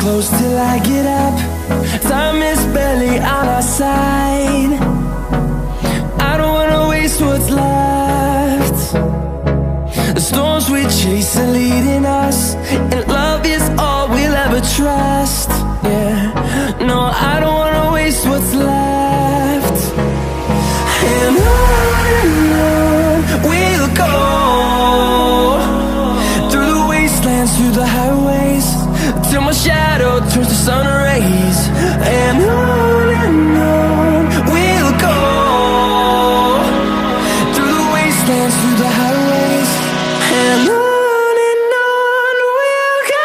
close till I get up. Time is barely on our side. I don't wanna waste what's left. The storms we chase are leading us, and love is all we'll ever trust. Yeah, no, I don't wanna waste what's left. And on we'll go, through the wastelands, through the highways, till my shadow turns to sun rays. And on we'll go, through the wastelands, through the highways, and on we'll go.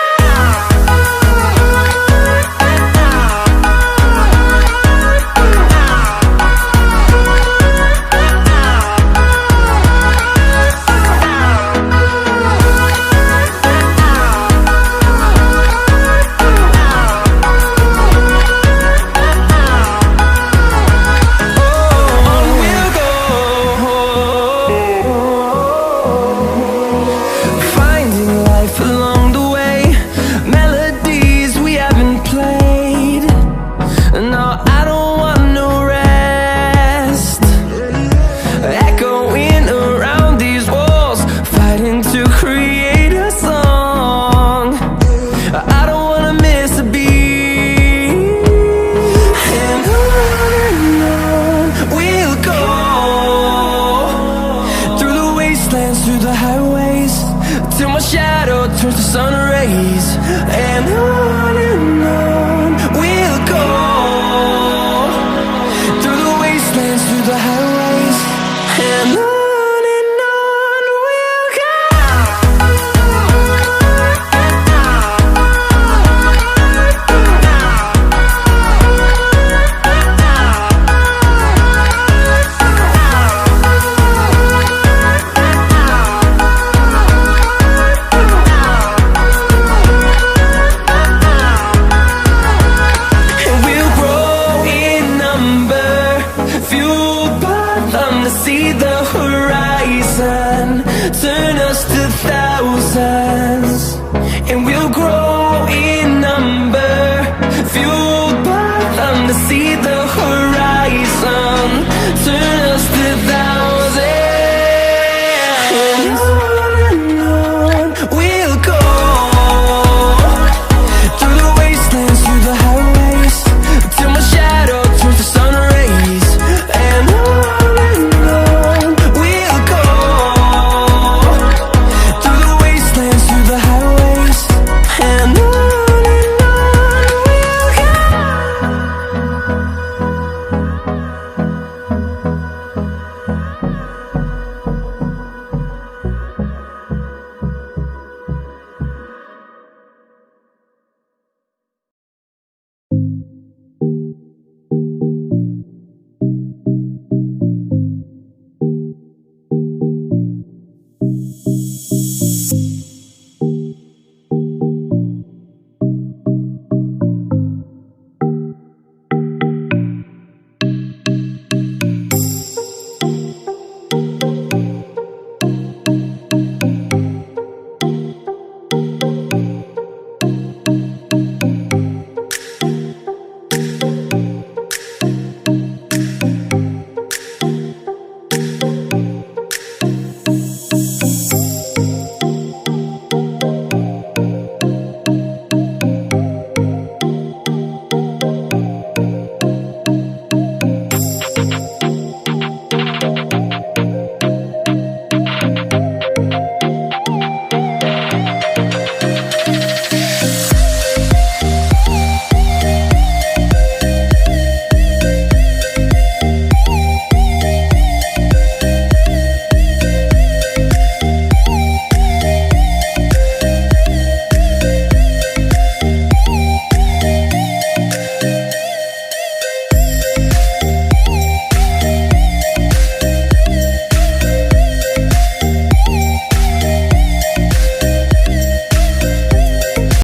Through the highways, till my shadow turns to sun rays. And on we'll go, through the wastelands, through the highways, and on we'll go. See the horizon, turn us to thousands, and we'll grow in number, fueled by them to see the horizon.